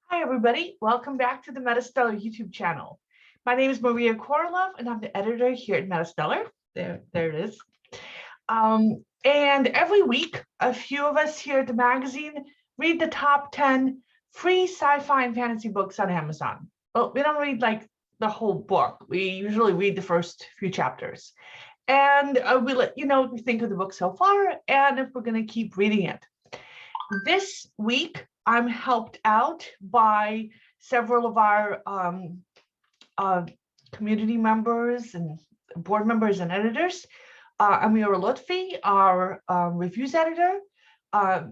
Hi, everybody. Welcome back to the MetaStellar YouTube channel. My name is Maria KOROLOV, and I'm the editor here at MetaStellar. There it is. And every week, a few of us here at the magazine read the top 10 free sci-fi and fantasy books on Amazon. Well, we don't read like the whole book. We usually read the first few chapters. And we let you know what we think of the book so far and if we're going to keep reading it. This week, I'm helped out by several of our community members and board members and editors. Amira Lotfi, our reviews editor,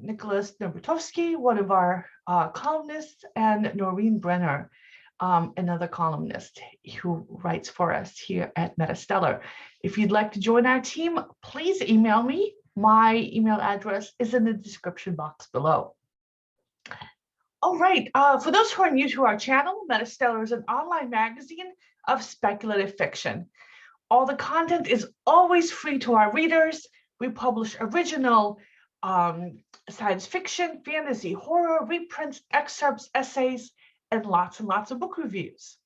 Nicholas Nobrotowski, one of our columnists, and Noreen Brenner, another columnist who writes for us here at MetaStellar. If you'd like to join our team, please email me. My email address is in the description box below. All right, for those who are new to our channel, MetaStellar is an online magazine of speculative fiction. All the content is always free to our readers. We publish original science fiction, fantasy, horror, reprints, excerpts, essays, and lots of book reviews.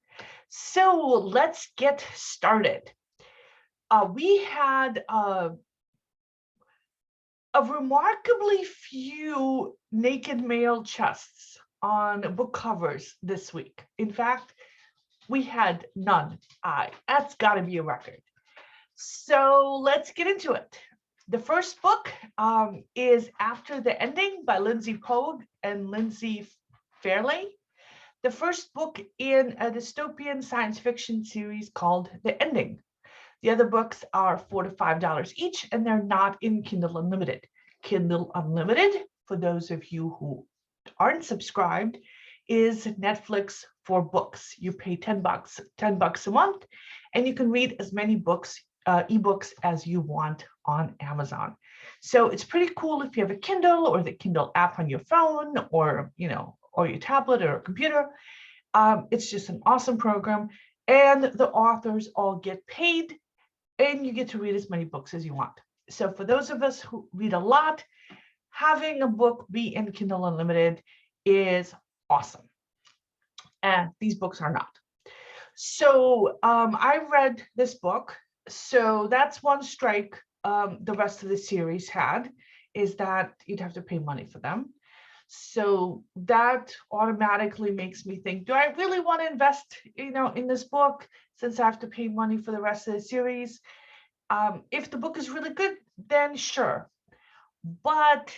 So let's get started. We had a remarkably few naked male chests on book covers this week. In fact, we had none. That's got to be a record. So let's get into it. The first book is After the Ending by Lindsey Pogue and Lindsey Fairleigh. The first book in a dystopian science fiction series called The Ending. The other books are $4 to $5 each, and they're not in Kindle Unlimited. Kindle Unlimited, for those of you who aren't subscribed, is Netflix for books. You pay $10 a month, and you can read as many books, ebooks as you want on Amazon. So it's pretty cool if you have a Kindle or the Kindle app on your phone, or or your tablet or computer. It's just an awesome program, and the authors all get paid, and you get to read as many books as you want. So for those of us who read a lot, having a book be in Kindle Unlimited is awesome. And these books are not. So I read this book. So that's one strike the rest of the series had, is that you'd have to pay money for them. So that automatically makes me think, do I really want to invest, in this book since I have to pay money for the rest of the series? If the book is really good, then sure. But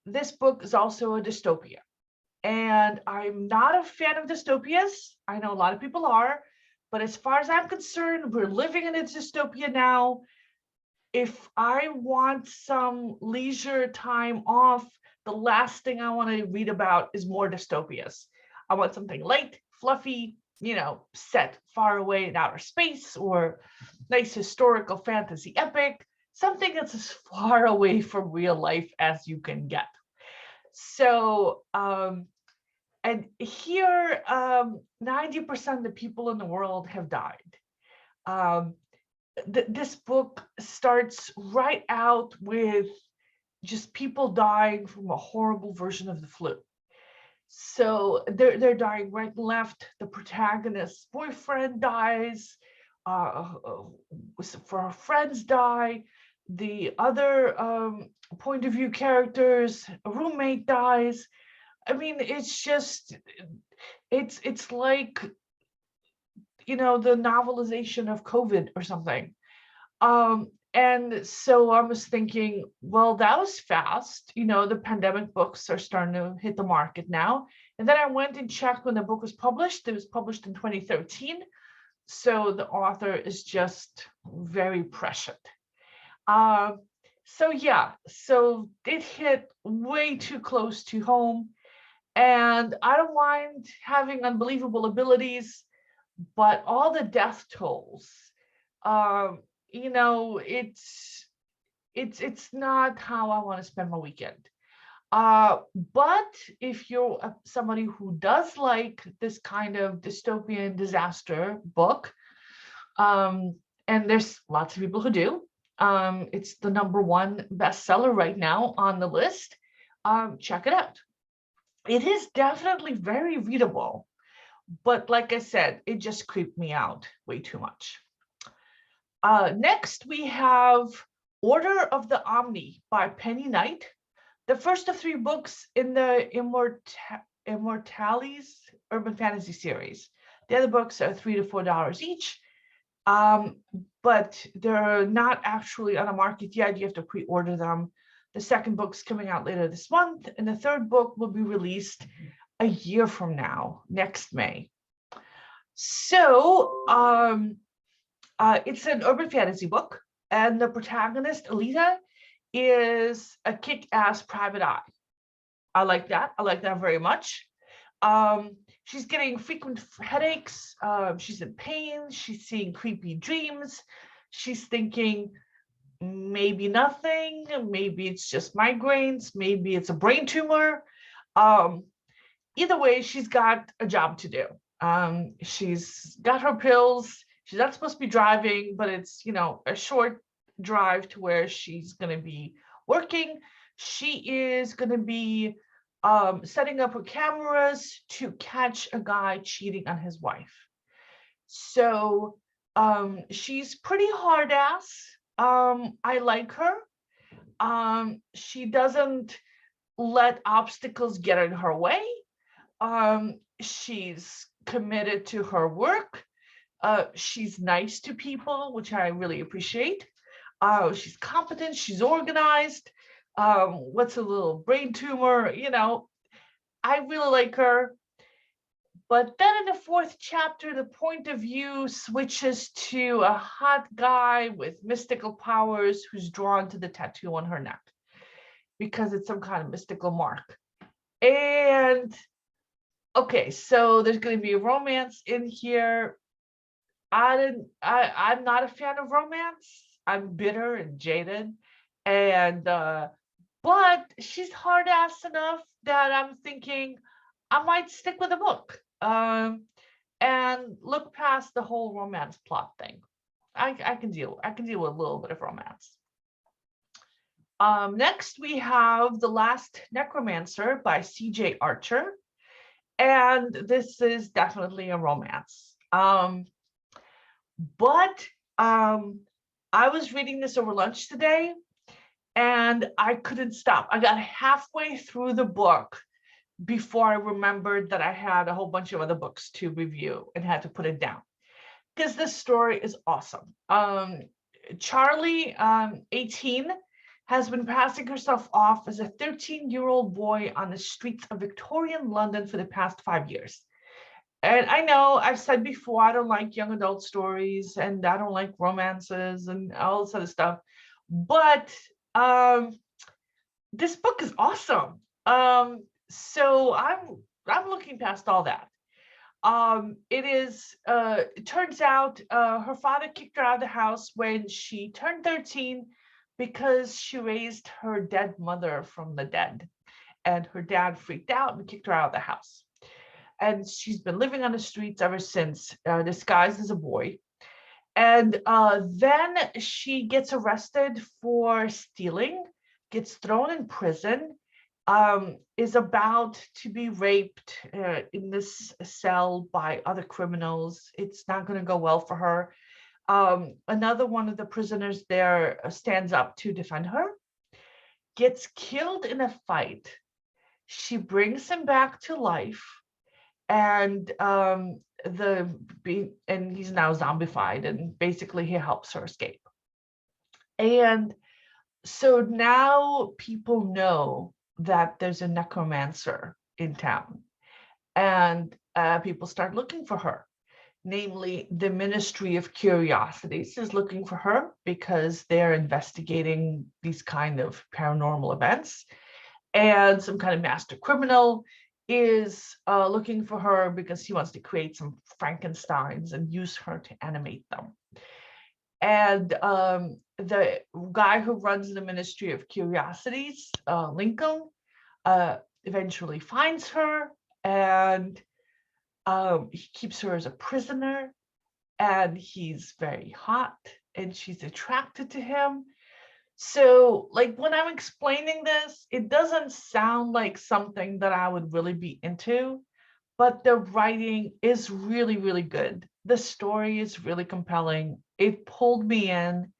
this book is also a dystopia. And I'm not a fan of dystopias. I know a lot of people are. But as far as I'm concerned, we're living in a dystopia now. If I want some leisure time off, the last thing I want to read about is more dystopias. I want something light, fluffy, set far away in outer space, or nice historical fantasy epic, something that's as far away from real life as you can get. So, and here, 90% of the people in the world have died. This book starts right out with just people dying from a horrible version of the flu. So they're dying right and left. The protagonist's boyfriend dies. For friends die. The other point of view characters, a roommate dies. I mean, it's just, it's like, the novelization of COVID or something. And so I was thinking, well, that was fast. The pandemic books are starting to hit the market now. And then I went and checked when the book was published. It was published in 2013. So the author is just very prescient. So it hit way too close to home. And I don't mind having unbelievable abilities, but all the death tolls, it's not how I want to spend my weekend. But if you're somebody who does like this kind of dystopian disaster book, and there's lots of people who do, it's the #1 bestseller right now on the list. Check it out. It is definitely very readable, but like I said, it just creeped me out way too much. Next, we have Order of the Omni by Penny Knight, the first of 3 books in the Immortales Urban Fantasy series. The other books are $3 to $4 each, but they're not actually on the market yet. You have to pre-order them. The second book's coming out later this month, and the third book will be released a year from now, next May. So it's an urban fantasy book, and the protagonist, Alita, is a kick-ass private eye. I like that. I like that very much. She's getting frequent headaches. She's in pain. She's seeing creepy dreams. She's thinking maybe nothing. Maybe it's just migraines. Maybe it's a brain tumor. Either way, she's got a job to do. She's got her pills. She's not supposed to be driving, but it's, a short drive to where she's going to be working. She is going to be setting up her cameras to catch a guy cheating on his wife. So she's pretty hard ass. I like her. She doesn't let obstacles get in her way. She's committed to her work. She's nice to people, which I really appreciate. She's competent. She's organized. What's a little brain tumor? I really like her. But then in the 4th chapter, the point of view switches to a hot guy with mystical powers who's drawn to the tattoo on her neck because it's some kind of mystical mark. And okay, so there's going to be a romance in here. I'm not a fan of romance. I'm bitter and jaded, and but she's hard ass enough that I'm thinking I might stick with the book and look past the whole romance plot thing. I can deal with a little bit of romance. Next we have The Last Necromancer by C.J. Archer, and this is definitely a romance. But I was reading this over lunch today, and I couldn't stop. I got halfway through the book before I remembered that I had a whole bunch of other books to review and had to put it down because this story is awesome. Charlie, 18, has been passing herself off as a 13-year-old boy on the streets of Victorian London for the past 5 years. And I know I've said before, I don't like young adult stories and I don't like romances and all this other stuff, but this book is awesome. So I'm looking past all that. It turns out her father kicked her out of the house when she turned 13 because she raised her dead mother from the dead, and her dad freaked out and kicked her out of the house. And she's been living on the streets ever since, disguised as a boy. And then she gets arrested for stealing, gets thrown in prison, is about to be raped in this cell by other criminals. It's not going to go well for her. Another one of the prisoners there stands up to defend her, gets killed in a fight. She brings him back to life, and he's now zombified, and basically he helps her escape. And so now people know that there's a necromancer in town, and people start looking for her. Namely, the Ministry of Curiosities is looking for her because they're investigating these kind of paranormal events, and some kind of master criminal is looking for her because he wants to create some Frankensteins and use her to animate them. And the guy who runs the Ministry of Curiosities, Lincoln, eventually finds her, and he keeps her as a prisoner, and he's very hot, and she's attracted to him. So like when I'm explaining this, it doesn't sound like something that I would really be into, but the writing is really, really good. The story is really compelling. It pulled me in.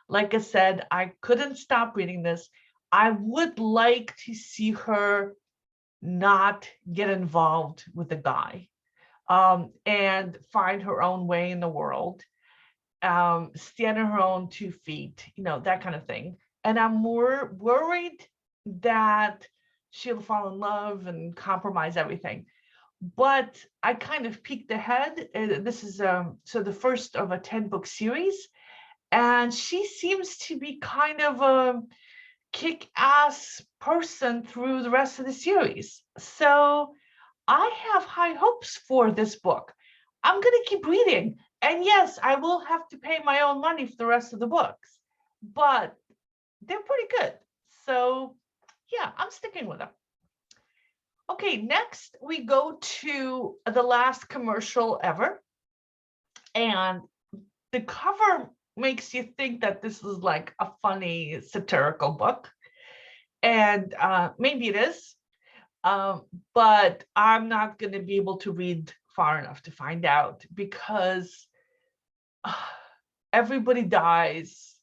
Like I said, I couldn't stop reading this. I would like to see her not get involved with the guy, and find her own way in the world, stand on her own 2 feet, that kind of thing. And I'm more worried that she'll fall in love and compromise everything. But I kind of peeked ahead. This is so the first of a 10-book series, and she seems to be kind of a kick-ass person through the rest of the series. So I have high hopes for this book. I'm going to keep reading. And yes, I will have to pay my own money for the rest of the books, but they're pretty good. So yeah, I'm sticking with them. Okay, next we go to the last commercial ever. And the cover makes you think that this is like a funny satirical book. And maybe it is. But I'm not going to be able to read far enough to find out, because everybody dies.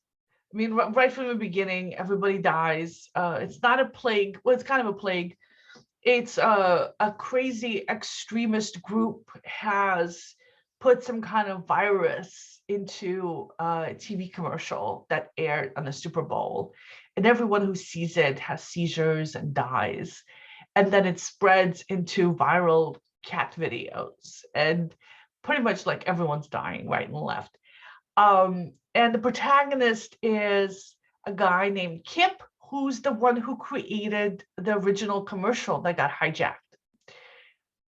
I mean, right from the beginning, everybody dies. It's not a plague. Well, it's kind of a plague. It's a crazy extremist group has put some kind of virus into a TV commercial that aired on the Super Bowl. And everyone who sees it has seizures and dies. And then it spreads into viral cat videos, and pretty much like everyone's dying right and left. And the protagonist is a guy named Kip, who's the one who created the original commercial that got hijacked.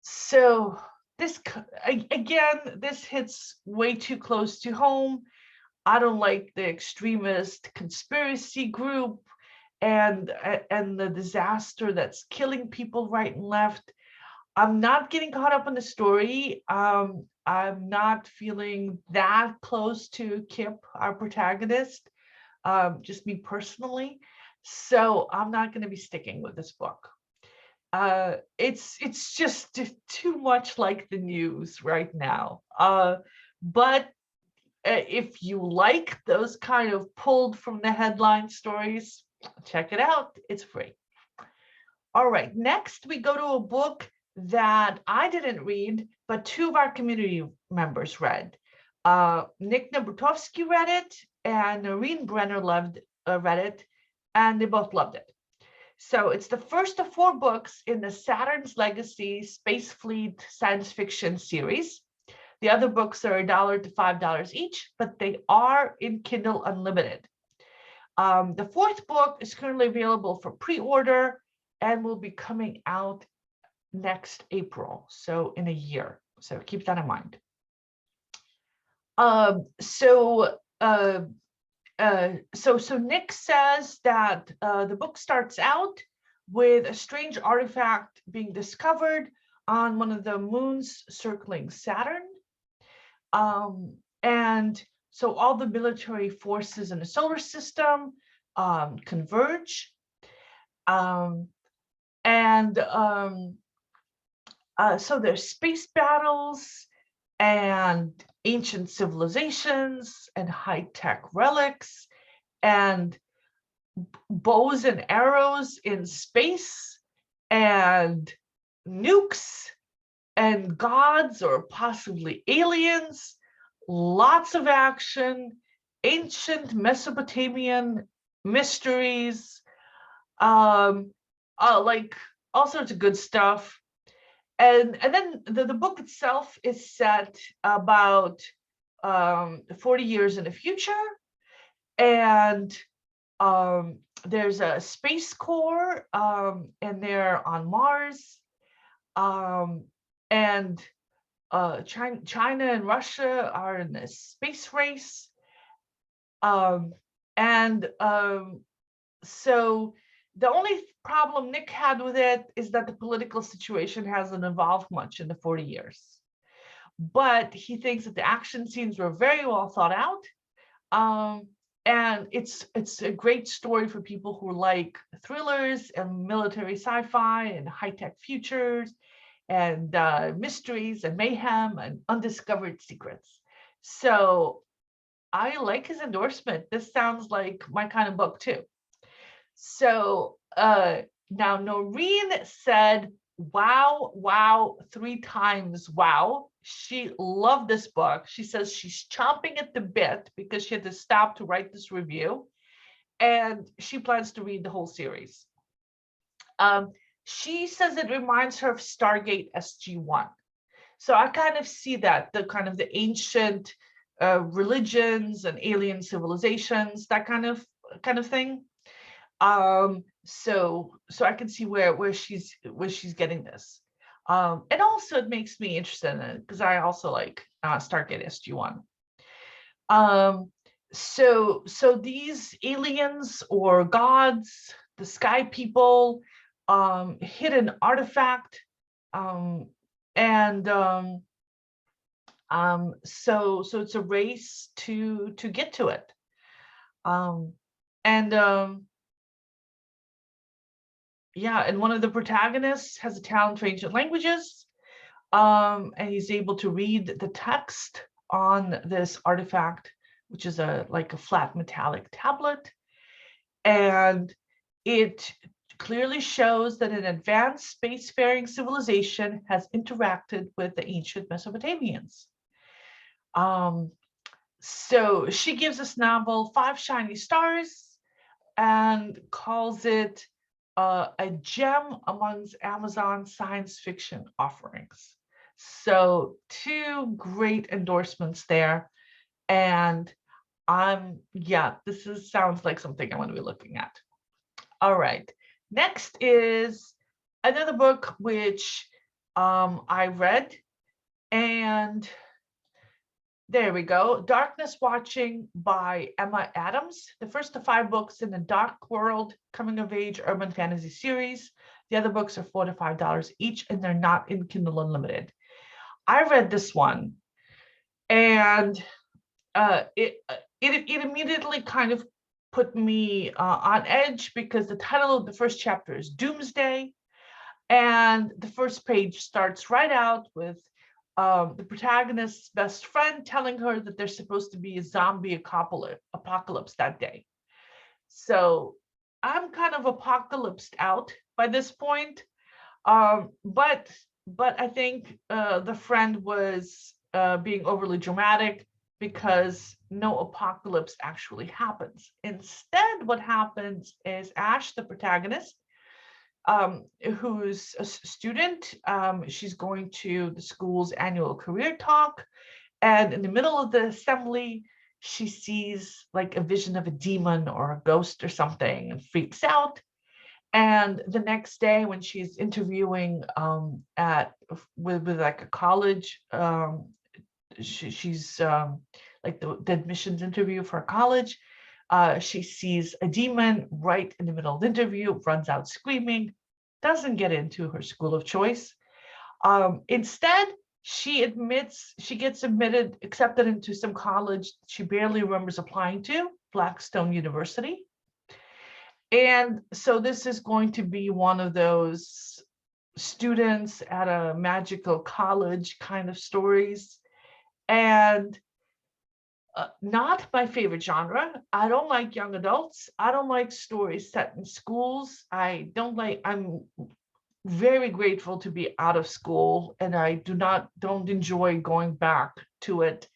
So this, again, this hits way too close to home. I don't like the extremist conspiracy group and the disaster that's killing people right and left. I'm not getting caught up in the story. I'm not feeling that close to Kip, our protagonist, just me personally. So I'm not going to be sticking with this book. It's just too much like the news right now. But if you like those kind of pulled from the headline stories, check it out. It's free. All right, next we go to a book that I didn't read, but 2 of our community members read. Nick Nabrutovsky read it, and Noreen Brenner read it, and they both loved it. So it's the first of 4 books in the Saturn's Legacy Space Fleet science fiction series. The other books are $1 to $5 each, but they are in Kindle Unlimited. The 4th book is currently available for pre-order and will be coming out next April, so in a year. So keep that in mind. So Nick says that the book starts out with a strange artifact being discovered on one of the moons circling Saturn. And so all the military forces in the solar system converge. So there's space battles and ancient civilizations and high-tech relics and bows and arrows in space and nukes and gods or possibly aliens, lots of action, ancient Mesopotamian mysteries, like all sorts of good stuff. And then the book itself is set about 40 years in the future. And there's a space corps, and they're on Mars. And China and Russia are in this space race. So the only problem Nick had with it is that the political situation hasn't evolved much in the 40 years. But he thinks that the action scenes were very well thought out. And it's a great story for people who like thrillers and military sci-fi and high-tech futures and mysteries and mayhem and undiscovered secrets. So I like his endorsement. This sounds like my kind of book too. So now Noreen said, wow, wow, 3 times wow. She loved this book. She says she's chomping at the bit because she had to stop to write this review. And she plans to read the whole series. She says it reminds her of Stargate SG-1. So I kind of see that, the kind of the ancient religions and alien civilizations, that kind of thing. So I can see where she's getting this. And also it makes me interested in it because I also like Stargate SG-1. So these aliens or gods, the sky people, hid an artifact, and so it's a race to get to it, yeah, and one of the protagonists has a talent for ancient languages, and he's able to read the text on this artifact, which is like a flat metallic tablet, and it clearly shows that an advanced spacefaring civilization has interacted with the ancient Mesopotamians. So she gives this novel 5 shiny stars and calls it a gem amongst Amazon science fiction offerings. So 2 great endorsements there. And yeah, sounds like something I want to be looking at. All right. Next is another book which I read, and there we go. Darkness Watching by Emma Adams, the first of 5 books in the Dark World coming of age urban fantasy series. The other books are $4 to $5 each, and they're not in Kindle Unlimited. I read this one, and it immediately kind of put me on edge because the title of the first chapter is Doomsday, and the first page starts right out with the protagonist's best friend telling her that there's supposed to be a zombie apocalypse that day. So I'm kind of apocalypsed out by this point, but I think the friend was being overly dramatic, because no apocalypse actually happens. Instead, what happens is Ash, the protagonist, who's a student, she's going to the school's annual career talk, and in the middle of the assembly, she sees like a vision of a demon or a ghost or something and freaks out. And the next day, when she's interviewing with like a college, she's like the admissions interview for a college, she sees a demon right in the middle of the interview, runs out screaming, doesn't get into her school of choice. Instead, she gets accepted into some college she barely remembers applying to, Blackstone University. And so this is going to be one of those students at a magical college kind of stories. And not my favorite genre. I don't like young adults. I don't like stories set in schools. I'm very grateful to be out of school, and I don't enjoy going back to it.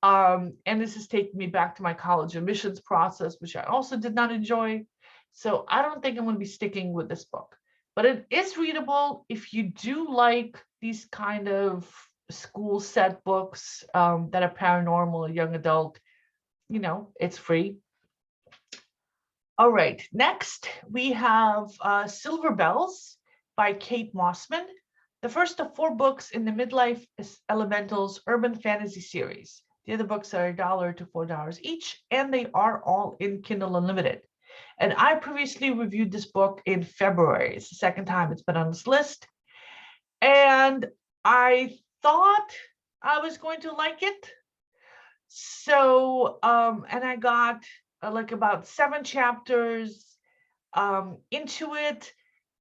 And this is taking me back to my college admissions process, which I also did not enjoy. So I don't think I'm going to be sticking with this book, but it is readable if you do like these kind of school set books that are paranormal or young adult. It's free. All right, next we have Silver Bells by Kate Moseman, the first of 4 books in the Midlife Elementals urban fantasy series. The other books are $1 to $4 each, and they are all in Kindle Unlimited. And I previously reviewed this book in February. It's the second time it's been on this list. And I thought I was going to like it. So, and I got like about 7 chapters into it.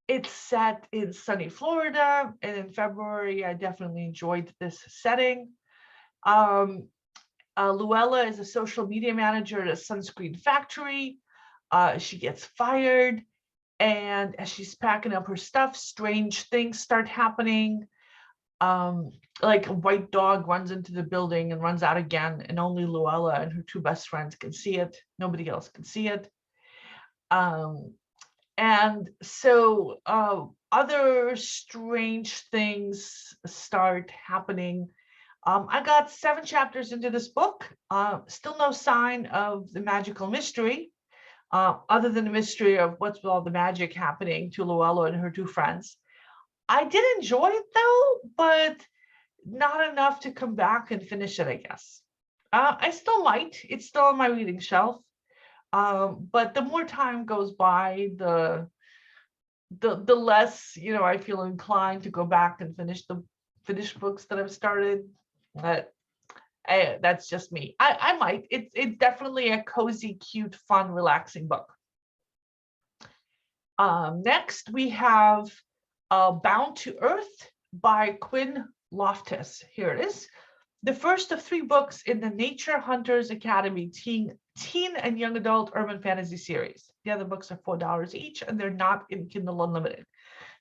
It's set in sunny Florida, and in February, I definitely enjoyed this setting. Luella is a social media manager at a sunscreen factory. She gets fired, and as she's packing up her stuff, strange things start happening. Like a white dog runs into the building and runs out again, and only Luella and her 2 best friends can see it. Nobody else can see it. And so other strange things start happening. I got 7 chapters into this book, still no sign of the magical mystery, other than the mystery of what's with all the magic happening to Luella and her 2 friends. I did enjoy it though, but not enough to come back and finish it, I guess. I still might. It's still on my reading shelf. But the more time goes by, the less, I feel inclined to go back and finish the finished books that I've started. But that's just me. I might. It's definitely a cozy, cute, fun, relaxing book. Next, we have Bound to Earth by Quinn Loftis. Here it is. The first of 3 books in the Nature Hunters Academy teen and young adult urban fantasy series. The other books are $4 each, and they're not in Kindle Unlimited.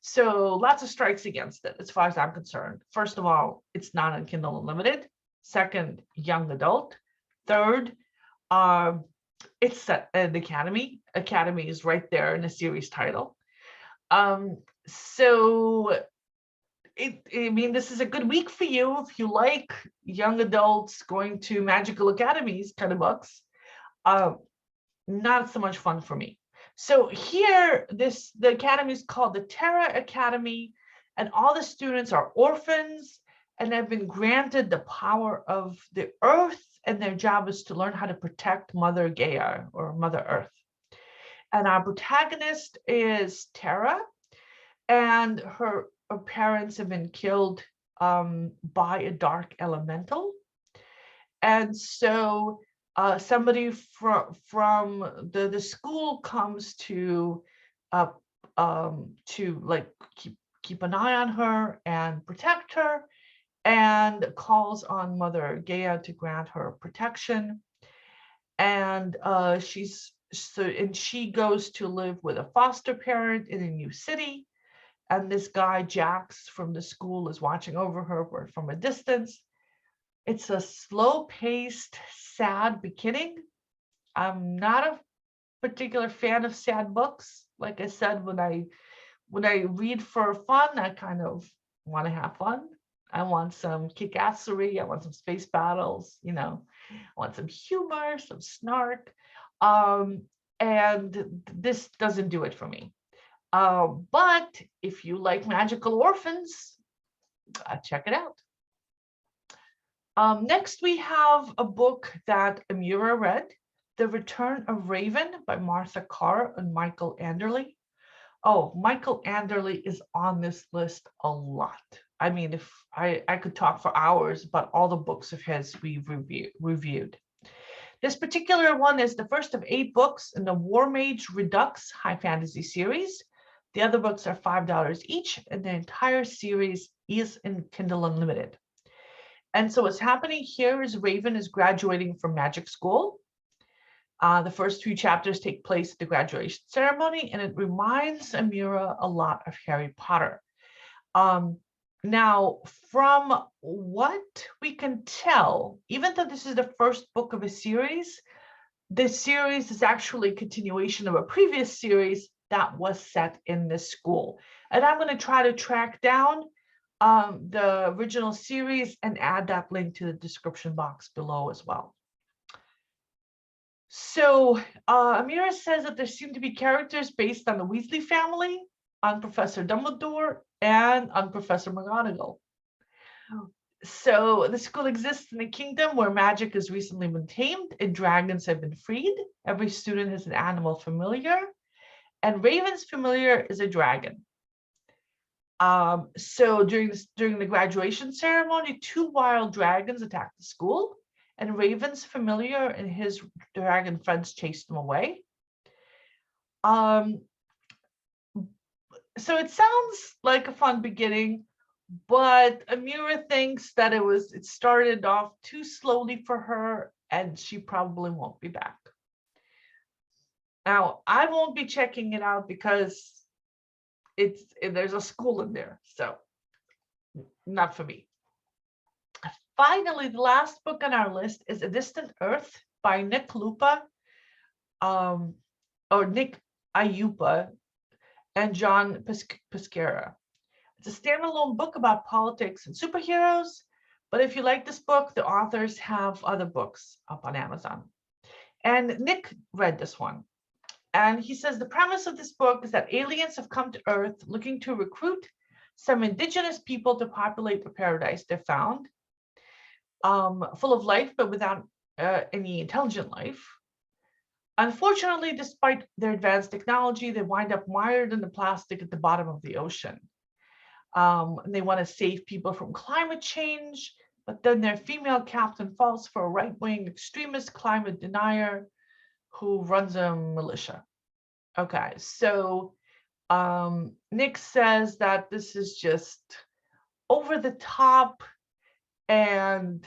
So lots of strikes against it, as far as I'm concerned. First of all, it's not in Kindle Unlimited. Second, young adult. Third, it's set in the Academy. Academy is right there in the series title. So this is a good week for you if you like young adults going to magical academies kind of books. Not so much fun for me. So here, the academy is called the Terra Academy, and all the students are orphans and have been granted the power of the earth, and their job is to learn how to protect Mother Gaia, or Mother Earth. And our protagonist is Terra, and her parents have been killed by a dark elemental. And so somebody from the school comes to like keep an eye on her and protect her, and calls on Mother Gaia to grant her protection. And she goes to live with a foster parent in a new city. And this guy, Jax, from the school is watching over her from a distance. It's a slow-paced, sad beginning. I'm not a particular fan of sad books. Like I said, when I read for fun, I kind of want to have fun. I want some kick-assery. I want some space battles. I want some humor, some snark. And this doesn't do it for me. But if you like magical orphans, check it out. Next, we have a book that Amira read, The Return of Raven by Martha Carr and Michael Anderle. Oh, Michael Anderle is on this list a lot. I mean, if I could talk for hours about all the books of his we've reviewed. This particular one is the first of 8 books in the War Mage Redux high fantasy series. The other books are $5 each, and the entire series is in Kindle Unlimited. And so what's happening here is Raven is graduating from magic school. The first 3 chapters take place at the graduation ceremony, and it reminds Amira a lot of Harry Potter. Now, from what we can tell, even though this is the first book of a series, this series is actually a continuation of a previous series that was set in this school. And I'm going to try to track down the original series and add that link to the description box below as well. So Amira says that there seem to be characters based on the Weasley family, on Professor Dumbledore, and on Professor McGonagall. So the school exists in a kingdom where magic has recently been tamed and dragons have been freed. Every student has an animal familiar, and Raven's familiar is a dragon. So during the graduation ceremony, 2 wild dragons attack the school, and Raven's familiar and his dragon friends chased him away. So it sounds like a fun beginning, but Amira thinks that it started off too slowly for her, and she probably won't be back. Now, I won't be checking it out because there's a school in there, so not for me. Finally, the last book on our list is A Distant Earth by Nick Iuppa, or Nick Iuppa, and John Pesqueira. It's a standalone book about politics and superheroes, but if you like this book, the authors have other books up on Amazon. And Nick read this one, and he says the premise of this book is that aliens have come to Earth looking to recruit some indigenous people to populate the paradise they found, full of life, but without any intelligent life. Unfortunately, despite their advanced technology, they wind up mired in the plastic at the bottom of the ocean. They want to save people from climate change, but then their female captain falls for a right-wing extremist climate denier who runs a militia. Okay, so Nick says that this is just over the top, and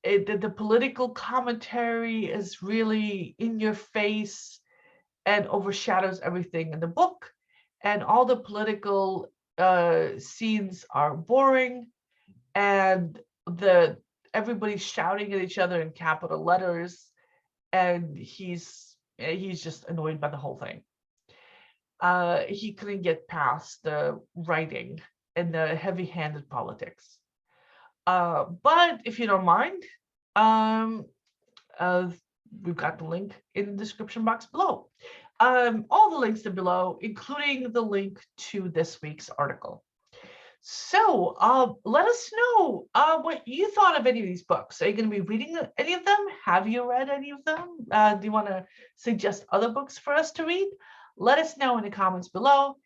the political commentary is really in your face and overshadows everything in the book. And all the political scenes are boring, and everybody's shouting at each other in capital letters, and he's just annoyed by the whole thing. He couldn't get past the writing and the heavy-handed politics. But if you don't mind, we've got the link in the description box below. All the links are below, including the link to this week's article. So let us know what you thought of any of these books. Are you going to be reading any of them? Have you read any of them? Do you want to suggest other books for us to read? Let us know in the comments below.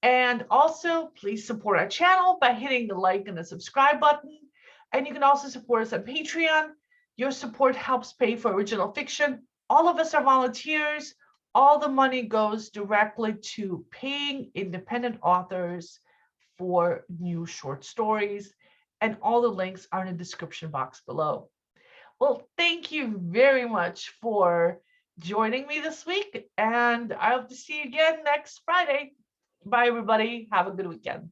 And also, please support our channel by hitting the like and the subscribe button. And you can also support us on Patreon. Your support helps pay for original fiction. All of us are volunteers. All the money goes directly to paying independent authors for new short stories. And all the links are in the description box below. Well, thank you very much for joining me this week. And I hope to see you again next Friday. Bye, everybody. Have a good weekend.